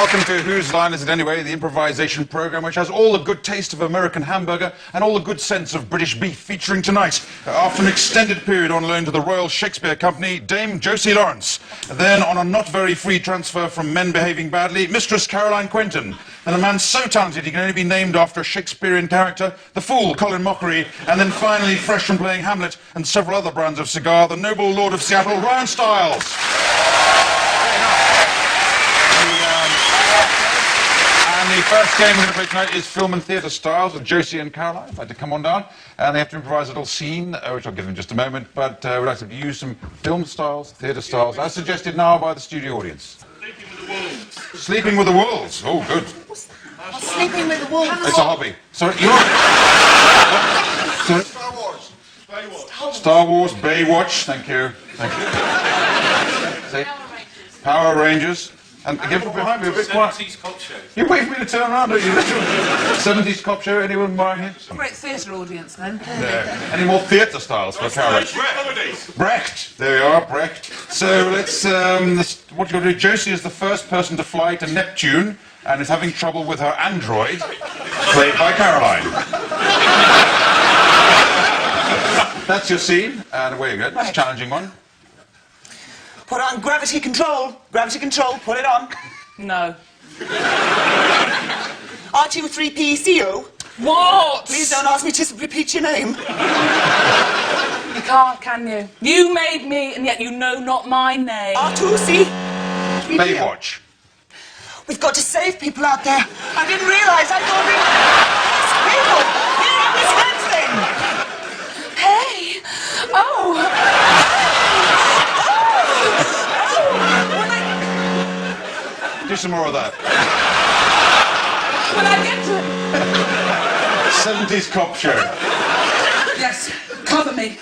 Welcome to Whose Line Is It Anyway, the improvisation program which has all the good taste of American hamburger and all the good sense of British beef, featuring tonight, after an extended period on loan to the Royal Shakespeare Company, Dame Josie Lawrence. Then, on a not very free transfer from Men Behaving Badly, Mistress Caroline Quentin. And a man so talented he can only be named after a Shakespearean character, the fool Colin Mockery, and then finally, fresh from playing Hamlet and several other brands of cigar, the noble Lord of Seattle, Ryan Stiles. And the first game we're going to play tonight is Film and Theatre Styles with Josie and Caroline. I'd like to come on down. And they have to improvise a little scene, which I'll give them in just a moment. But we'd like to use some film styles, theatre styles, as suggested now by the studio audience. Sleeping with the wolves. Sleeping with the wolves. Oh, good. Sleeping with the wolves. It's a hobby. Sorry, you're... Star Wars. Baywatch. Star Wars, Baywatch. Thank you. Thank you. Power Rangers. And give it behind me a bit quiet. 70s cop show. You wait for me to turn around, don't you? 70s cop show, anyone behind here? Great theatre audience, then. Yeah. Any more theatre styles for Caroline? Brecht. There we are, Brecht. So let's, what you're going to do, Josie is the first person to fly to Neptune and is having trouble with her android, played by Caroline. That's your scene, and away you go. That's a challenging one. Put on gravity control. Gravity control, put it on. No. R23PCO. What? Please don't ask me to repeat your name. You can't, can you? You made me, and yet you know not my name. R2C. Baywatch. We've got to save people out there. I didn't realise. I thought we... People! Here, this red thing! Hey! Oh! Do some more of that. When I get to it. 70s cop show. Yes, cover me.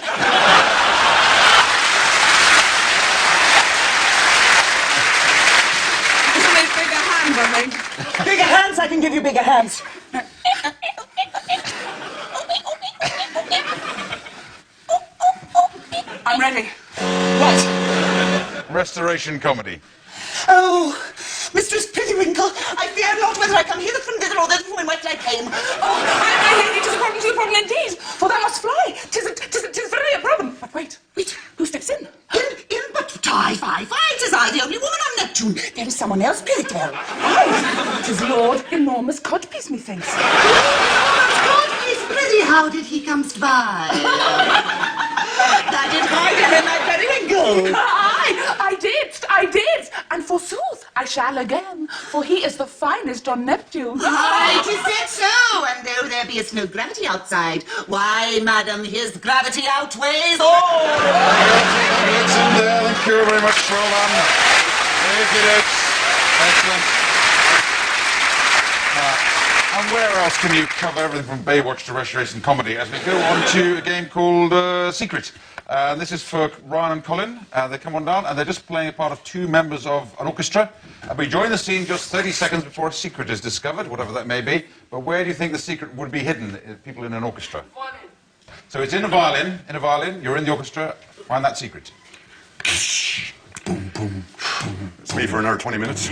Isn't it bigger hands, I think? Bigger hands, I can give you bigger hands. I'm ready. What? Restoration comedy. Oh, Mistress Prettywinkle, I fear not whether I come hither from thither or thither from whence I came. Oh, it is a problem indeed, for thou must fly. Tis very a problem. But wait, who steps in? In, but fie, tis I, the only woman on Neptune. There is someone else, pray tell. Aye, 'tis Lord Enormous Codpiece, methinks. Codpiece, prithee, how did he come by? Thou did hide him in thy periwinkle. Aye, I did, and forsooth I shall again, for he is the finest on Neptune. Aye, 'tis said so, and though there be no gravity outside, why, madam, his gravity outweighs all. It's in there. Thank you very much. Well done. Thank you. Excellent. And where else can you cover everything from Baywatch to restoration comedy as we go on to a game called Secret? This is for Ryan and Colin. They come on down and they're just playing a part of two members of an orchestra. We join the scene just 30 seconds before a secret is discovered, whatever that may be. But where do you think the secret would be hidden, people in an orchestra? Violin. So it's in a violin, you're in the orchestra, find that secret. Boom, boom, boom. It's me for another 20 minutes.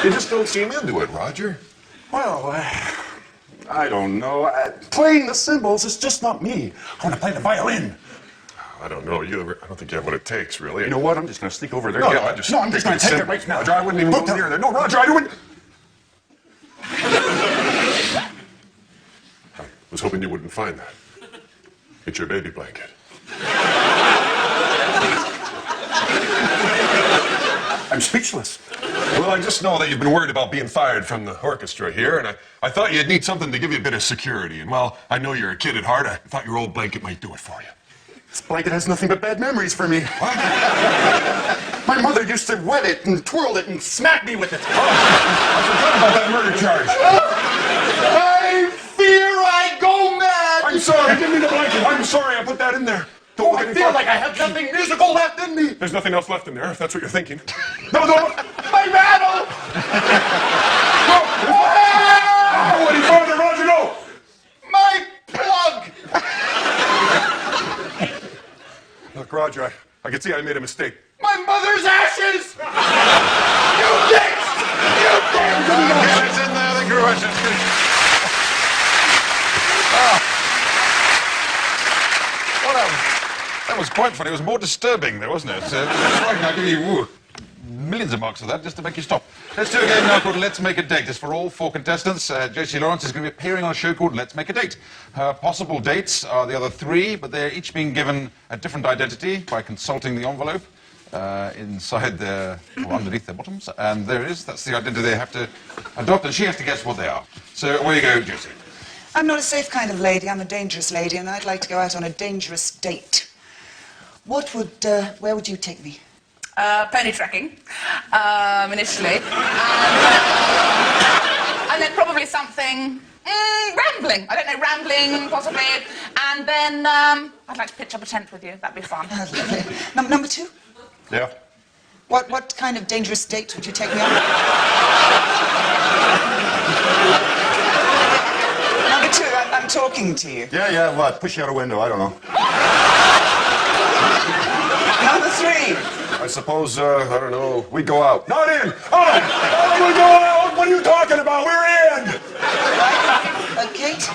You just don't seem into it, Roger. Well, I don't know. Playing the cymbals is just not me. I want to play the violin. I don't know. I don't think you have what it takes, really. You know what? I'm just going to sneak over there. No, and no, I'm just going to take it right now. Roger, I wouldn't even go near there. No, Roger, I wouldn't. I was hoping you wouldn't find that. It's your baby blanket. I'm speechless. Well, I just know that you've been worried about being fired from the orchestra here, and I thought you'd need something to give you a bit of security. And, well, I know you're a kid at heart. I thought your old blanket might do it for you. This blanket has nothing but bad memories for me. My mother used to wet it and twirl it and smack me with it. I forgot about that murder charge. I fear I go mad. I'm sorry. Give me the blanket. I'm sorry I put that in there. Don't look I any feel farther. like I have nothing musical left in me. There's nothing else left in there, if that's what you're thinking. No, my rattle. Oh, any farther, Roger, no! My plug. Look, Roger, I can see I made a mistake. My mother's ashes! You dicks! You damn Okay, it's in there, the gruesome. Well, that was quite funny. It was more disturbing, though, wasn't it? I'll give you millions of marks for that just to make you stop. Let's do a game now called Let's Make a Date. It's for all 4 contestants. Josie Lawrence is going to be appearing on a show called Let's Make a Date. Her possible dates are the other 3, but they're each being given a different identity by consulting the envelope inside their, or underneath their bottoms. And there it is. That's the identity they have to adopt, and she has to guess what they are. So away you go, Josie. I'm not a safe kind of lady. I'm a dangerous lady, and I'd like to go out on a dangerous date. Where would you take me? Pony trekking, initially. And then probably something rambling. I don't know, rambling, possibly. And then I'd like to pitch up a tent with you. That'd be fun. Number 2? Yeah? What kind of dangerous date would you take me on? Number 2, I'm talking to you. Yeah, what? Push you out a window, I don't know. Number 3. I suppose, I don't know, we go out. Not in! Oh, we go out! What are you talking about? We're in! Kate?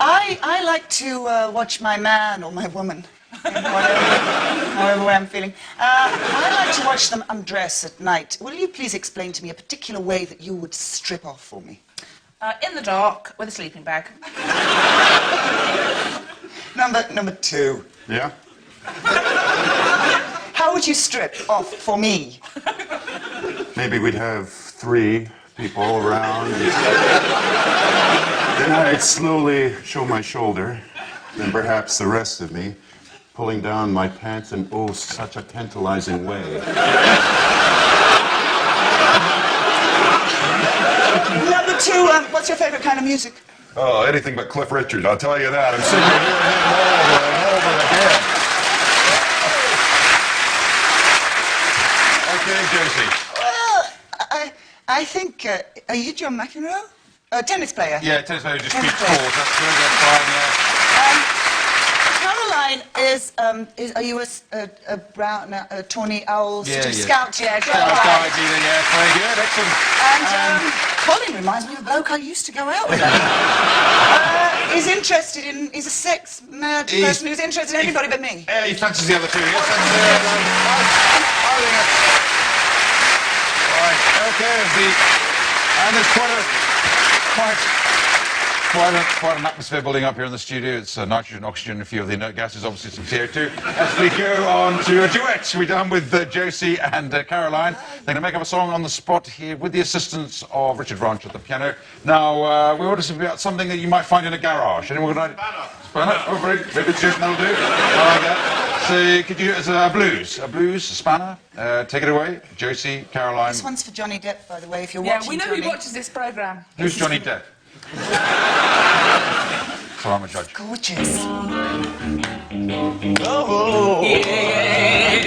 I like to watch my man or my woman, however way I'm feeling. I like to watch them undress at night. Will you please explain to me a particular way that you would strip off for me? In the dark, with a sleeping bag. Number 2. Yeah? How would you strip off for me? Maybe we'd have 3 people around. Then I'd slowly show my shoulder. Then perhaps the rest of me pulling down my pants in oh, such a tantalizing way. Number 2, what's your favorite kind of music? Oh, anything but Cliff Richard, I'll tell you that. I'm singing here and over and over again. Okay, Josie. Well, I think, are you John McEnroe? Tennis player. Yeah, tennis player just Tennis keeps player. court. That's good, that's fine, Caroline are you a brown, a tawny owl sort of Yeah. scout? Yeah, yeah. Very good, excellent. And Colin reminds me of a bloke I used to go out with. He's a sex mad person who's interested in anybody but me. Yeah, he fancies the other 2, yes. Right, okay, and there's quite an atmosphere building up here in the studio. It's nitrogen, oxygen, a few of the inert gases, obviously some CO2. As we go on to a duet, we're done with Josie and Caroline. They're going to make up a song on the spot here with the assistance of Richard Branch at the piano. Now, we want to speak about something that you might find in a garage. Anyone got an idea? Spanner. Oh, very good. That'll do. I like that. So, could you, as a blues, spanner, take it away. Josie, Caroline. This one's for Johnny Depp, by the way, if you're Yeah, watching. we know Johnny. he watches this programme. Who's Johnny Depp? So I'm a judge. Gorgeous.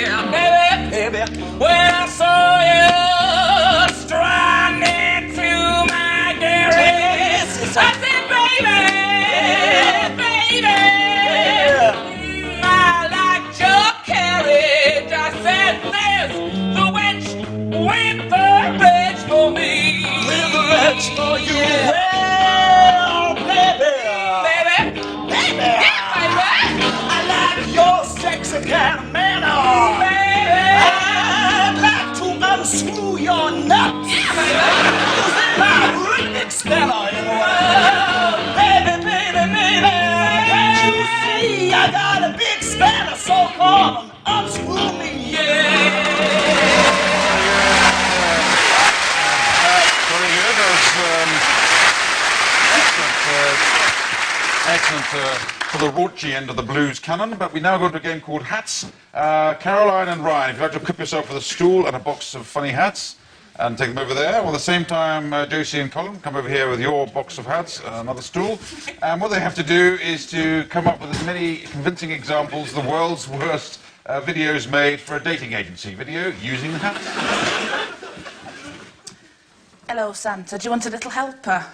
Yeah, baby. When I saw you stranded through my garage, I said, baby, I liked your carriage. I said, there's the wench with the wretch for me. With the wretch for you. Well, baby. Yeah, baby. I like your sexy kind of manner. Baby. I'd like to unscrew your nuts. Yeah, baby. Using my remix spanner. Baby. Can't you see I got a big spanner, so come unscrew me. Yeah. Very good. That was excellent for the raunchy end of the blues canon. But we now go to a game called Hats. Caroline and Ryan, if you'd like to equip yourself with a stool and a box of funny hats and take them over there. Well, at the same time, Josie and Colin, come over here with your box of hats and another stool. And what they have to do is to come up with as many convincing examples of the world's worst videos made for a dating agency video using the hats. Hello, Santa. Do you want a little helper?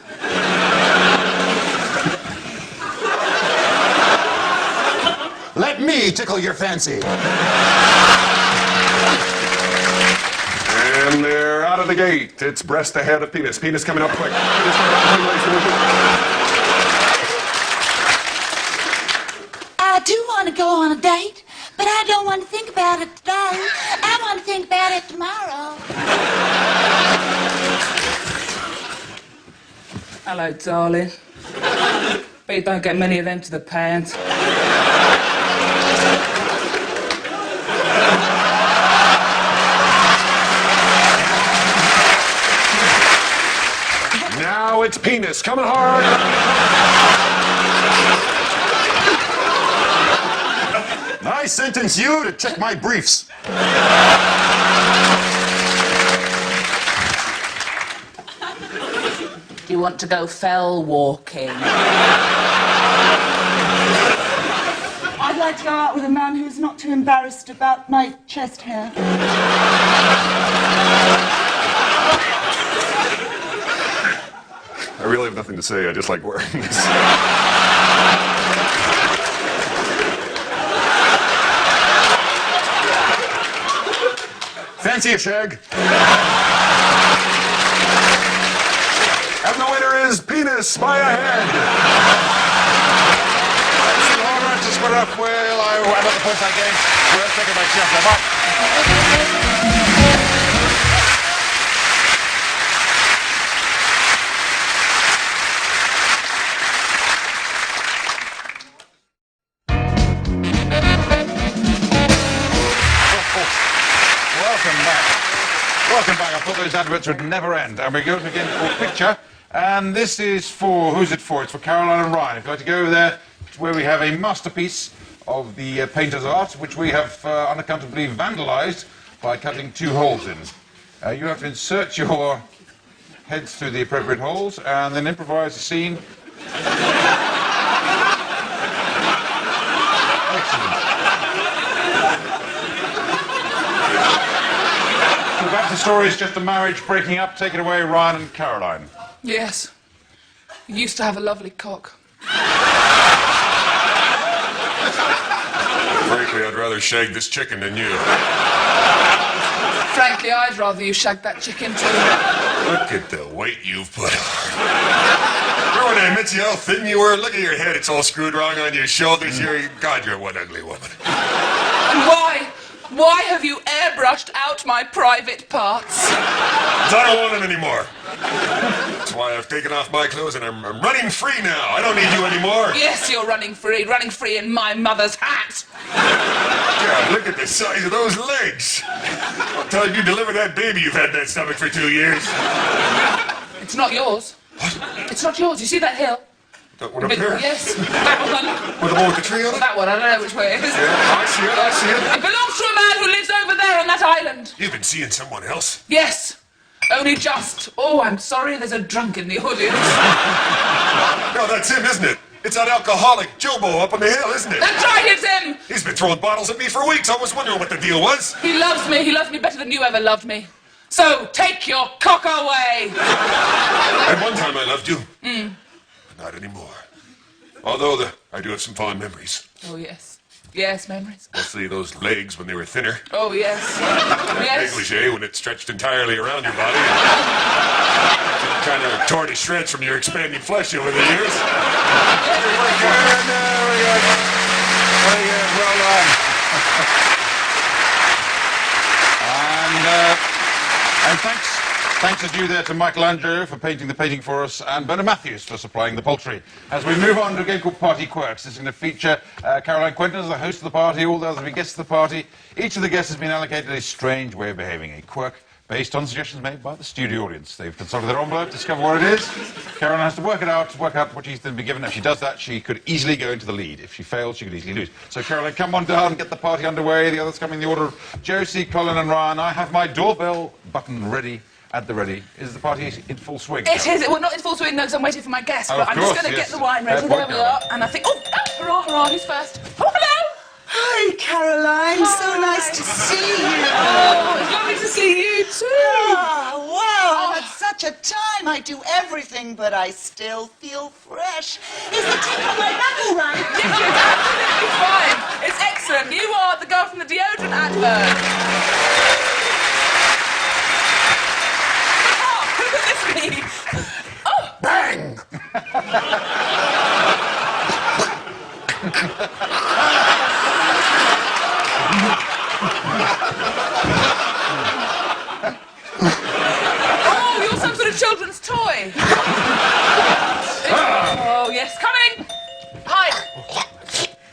Let me tickle your fancy. And they're out of the gate. It's breast ahead of penis. Penis coming up quick. I do want to go on a date, but I don't want to think about it today. I want to think about it tomorrow. Hello, darling. Bet you don't get many of them to the pants. Now it's penis coming hard. I sentence you to check my briefs. Do you want to go fell walking? I'd like to go out with a man who's not too embarrassed about my chest hair. I really have nothing to say. I just like wearing this. Fancy a shag? And the winner is penis by a head. In order to split up, well, I about the points I gained. We're taking my chef. Bye. Welcome back. I thought those adverts would never end. And we go to again for picture. And this is for, who's it for? It's for Caroline and Ryan. If you'd like to go over there, to where we have a masterpiece of the painter's art, which we have unaccountably vandalized by cutting 2 holes in. You have to insert your heads through the appropriate holes and then improvise a scene. Excellent. So back to story is just a marriage breaking up. Take it away, Ryan and Caroline. Yes. You used to have a lovely cock. Frankly, I'd rather shag this chicken than you. Frankly, I'd rather you shag that chicken too. Look at the weight you've put on. Remember when I met you, how thin you were? Look at your head, it's all screwed wrong on your shoulders here. God, you're one ugly woman. And why? Why have you airbrushed out my private parts? 'Cause I don't want them anymore. That's why I've taken off my clothes and I'm running free now. I don't need you anymore. Yes, you're running free in my mother's hat. God, look at the size of those legs. What time you deliver that baby, you've had that stomach for 2 years. It's not yours. What? It's not yours. You see that hill? That one up there? Yes, that one. With the one with the tree on it? That one, I don't know which way it is. Yeah, I see it, I see it. It belongs to a man who lives over there on that island. You've been seeing someone else? Yes, only just. Oh, I'm sorry, there's a drunk in the audience. No, that's him, isn't it? It's that alcoholic Jobo up on the hill, isn't it? That's right, it's him. He's been throwing bottles at me for weeks. I was wondering what the deal was. He loves me better than you ever loved me. So, take your cock away. At one time I loved you. But not anymore. Although I do have some fond memories. Oh, yes. Yes, memories. Mostly those legs when they were thinner. Oh, yes. Yes. Negligee when it stretched entirely around your body. Kind of tore to shreds from your expanding flesh over the years. Very good. Well done. And thanks as due there to Michelangelo for painting the painting for us, and Bernard Matthews for supplying the poultry. As we move on to a game called Party Quirks, this is going to feature Caroline Quentin as the host of the party, all the others will be guests of the party. Each of the guests has been allocated a strange way of behaving, a quirk based on suggestions made by the studio audience. They've consulted their envelope, discovered what it is. Caroline has to work out what she's then been given. If she does that, she could easily go into the lead. If she fails, she could easily lose. So, Caroline, come on down and get the party underway. The others come in the order of Josie, Colin and Ryan. I have my doorbell button ready. At the ready. Is the party in full swing? It is. Well, not in full swing, no, because I'm waiting for my guest. Oh, but I'm of just course, going to yes. get the wine ready. Fair There point, we are. Caroline. And I think, hurrah, hurrah, who's first? Oh, hello. Hi, Caroline. So nice to see you. Oh, it's lovely to see you too. Oh, wow. I've had such a time. I do everything, but I still feel fresh. Is the tip of my back all right? Yes, it's absolutely fine. It's excellent. You are the girl from the deodorant advert. Oh, look at this me. Oh, Bang! oh, you're some sort of children's toy. Oh, yes, coming. Hide.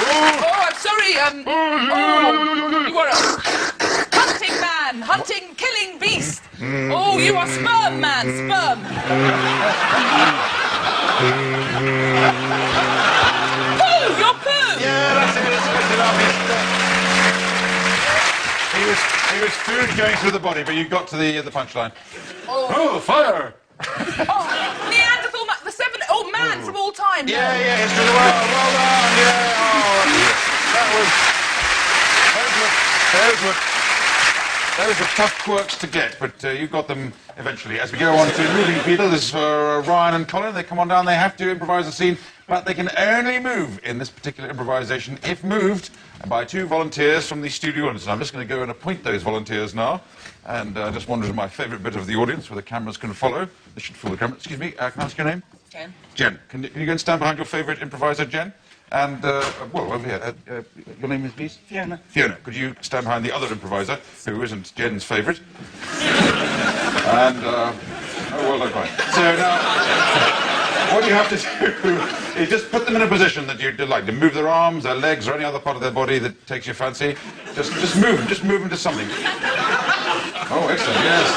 Oh, I'm sorry. You are a hunting man, hunting, killing beast. Oh, you are sperm man, sperm. Poo, you're poo. Yeah, that's it. It's good enough. He was food going through the body, but you got to the punchline. Oh, fire! Oh, Neanderthal man, the seven, oh, man from all time. Yeah, history of the world. Well done. Yeah. Oh, those were tough quirks to get, but you got them eventually. As we go on to moving people, this is for Ryan and Colin. They come on down. They have to improvise a scene, but they can only move in this particular improvisation if moved by two volunteers from the studio audience. And I'm just going to go and appoint those volunteers now. And just wander to my favourite bit of the audience where the cameras can follow. They should follow the camera. Excuse me, can I ask your name? Jen. Jen. Can you go and stand behind your favourite improviser, Jen? And, well, over here. Your name is, please? Fiona. Fiona. Could you stand behind the other improviser, who isn't Jen's favourite? And, oh, well done, fine. So now, what you have to do is just put them in a position that you'd like to move their arms, their legs, or any other part of their body that takes your fancy. Just move them to something. Oh, excellent, yes.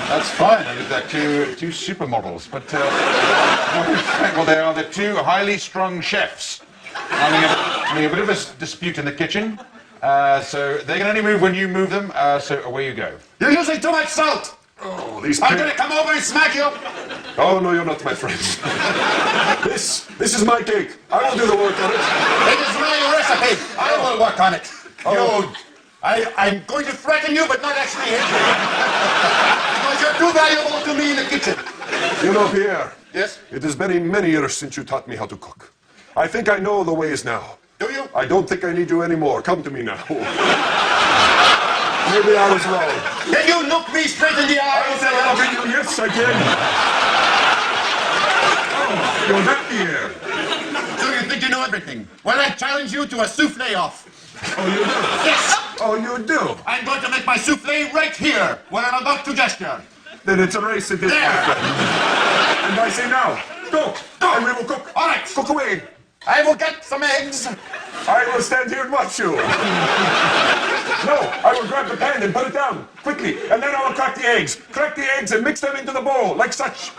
That's fine. I look like two supermodels, but well, they're two highly strung chefs having a bit of a dispute in the kitchen. So they can only move when you move them. So away you go. You're using too much salt! Oh, these I'm gonna come over and smack you. Oh, no, you're not my friend. This is my cake. I will do the work on it. It is my recipe. I will work on it. Oh. I'm going to threaten you, but not actually hit you. Because you're too valuable to me in the kitchen. You know, Pierre. Yes? It has been many years since you taught me how to cook. I think I know the ways now. Do you? I don't think I need you anymore. Come to me now. Maybe I was wrong. Can you look me straight in the eyes? Yes, I can. Oh, you're that Pierre. So you think you know everything? Well, I challenge you to a souffle-off. Oh, you do? Yes! Oh, you do? I'm going to make my souffle right here, where I'm about to gesture. Then it's a race at this There. point. And I say now, go, and we will cook. All right. Cook away. I will get some eggs. I will stand here and watch you. No, I will grab the pan and put it down, quickly, and then I will crack the eggs. Crack the eggs and mix them into the bowl, like such.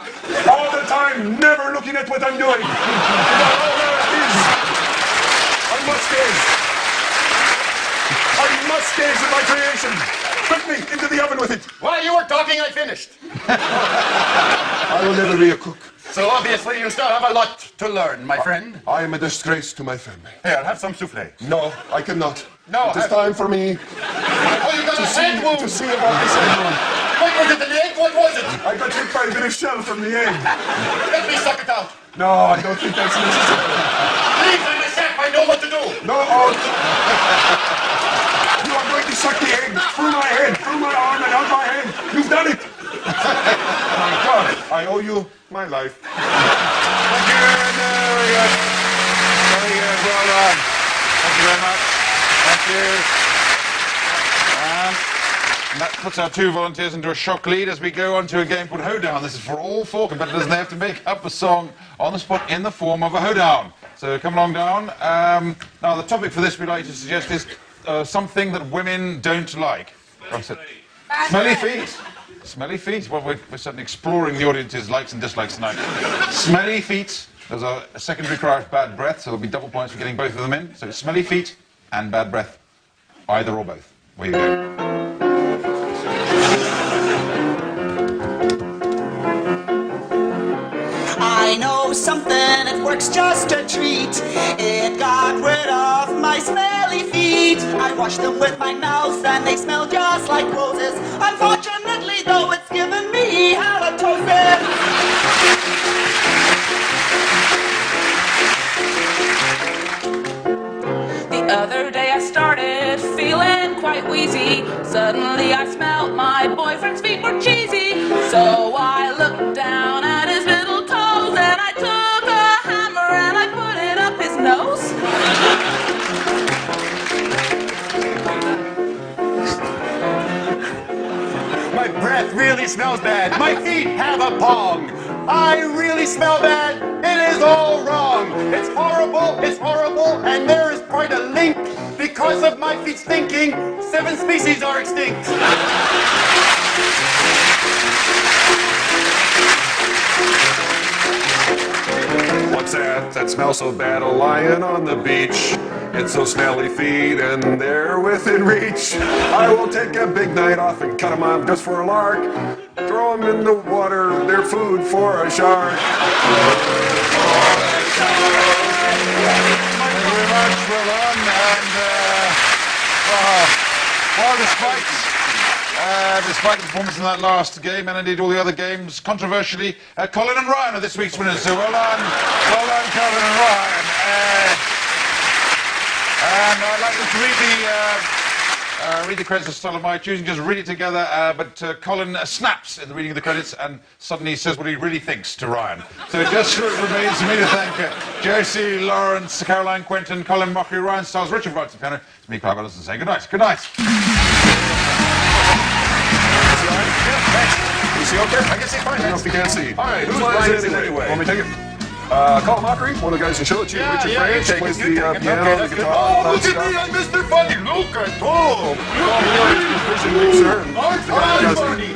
All the time, never looking at what I'm doing. Oh, there it is. I must gaze. I must gaze at my creation. Quickly, into the oven with it. While you were talking, I finished. I will never be a cook. So obviously you still have a lot to learn, my friend. I am a disgrace to my family. Here, have some souffle. No, I cannot. No, It is time for me Oh, you got a head wound. to see about this egg wound. What was it, an egg? What was it? I got hit by a bit of shell from the egg. Let me suck it out. No, I don't think that's necessary. Please, I'm a chef. I know what to do. No, you are going to suck the egg through my head, through my arm, and out my hand. You've done it. My God, I owe you my life. Thank you. Very good. Very good. Well done. Thank you very much. Thank you. And that puts our two volunteers into a shock lead as we go on to a game called Hoedown. This is for all four competitors, and they have to make up a song on the spot in the form of a hoedown. So come along down. Now, the topic for this we'd like to suggest is something that women don't like. Smelly feet. Smelly feet. Well, we're certainly exploring the audience's likes and dislikes tonight. Smelly feet. There's a secondary cry of bad breath, so there'll be double points for getting both of them in. So smelly feet and bad breath. Either or both. Where you go. was just a treat. It got rid of my smelly feet. I washed them with my mouth and they smell just like roses. Unfortunately, though, it's given me halitosis. The other day I started feeling quite wheezy. Suddenly I smelled my boyfriend's feet were cheesy. So I looked down at his little toes and I took a hammer and I put it up his nose. My breath really smells bad. My feet have a pong. I really smell bad. It is all wrong. It's horrible, and there is quite a link. Because of my feet stinking, 7 species are extinct. What's that? That smells so bad, a lion on the beach. It's so smelly feet and they're within reach. I will take a big night off and cut them off just for a lark. Throw them in the water, they're food for a shark. Thank you very much, well done. And despite the performance in that last game, and indeed all the other games, controversially, Colin and Ryan are this week's winners. So well done, Colin and Ryan. And I'd like to read the credits of style of my choosing, just read it together, but Colin snaps at the reading of the credits and suddenly says what he really thinks to Ryan. So it just remains for me to thank Josie, Lawrence, Caroline Quentin, Colin Mockery, Ryan Stiles, Richard Wright, the piano, to me, Clive Ellison, saying good night. Good night. You see okay? I can see fine. I don't know if you can see. All right, whose line line is it anyway? Want me to take it? Colin Mockery, one of the guys in show it to you. Richard Branch plays the piano, the guitar. Oh, look at me, I'm Mr. Funny. Look at all.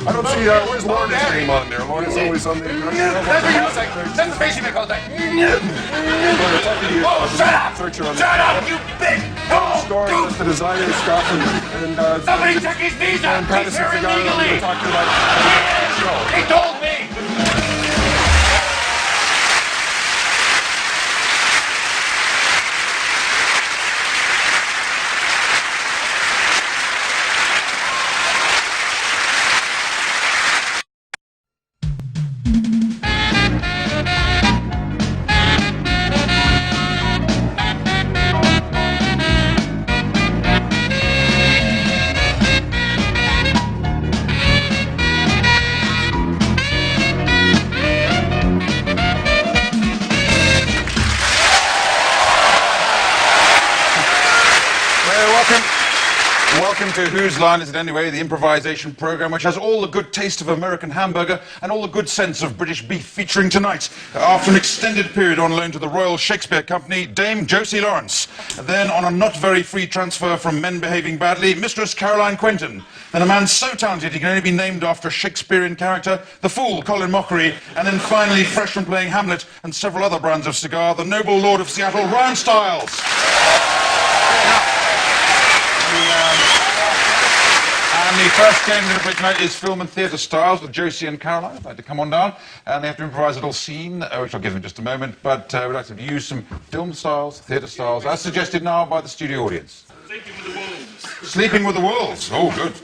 I don't see, where's Lorna's name on there? Lorna's always on the... Send the face make all that. Oh, shut up! Searcher on Shut up, you big Story with the designer of Scotland and Somebody check his visa! and He's Patterson's here the guy I'm going illegally! to talk to about. He told me! Welcome to Whose Line Is It Anyway, the improvisation program which has all the good taste of American hamburger and all the good sense of British beef, featuring tonight, after an extended period on loan to the Royal Shakespeare Company, Dame Josie Lawrence. Then on a not very free transfer from Men Behaving Badly, Mistress Caroline Quentin. Then a man so talented he can only be named after a Shakespearean character, the fool Colin Mockery. And then finally, fresh from playing Hamlet and several other brands of cigar, the noble lord of Seattle, Ryan Stiles. And the first game we're going to play tonight is Film and Theatre Styles with Josie and Caroline. I'd like to come on down, and they have to improvise a little scene, which I'll give them in just a moment, but we'd like to use some film styles, theatre styles, as suggested now by the studio audience. Sleeping with the Wolves. Oh, good.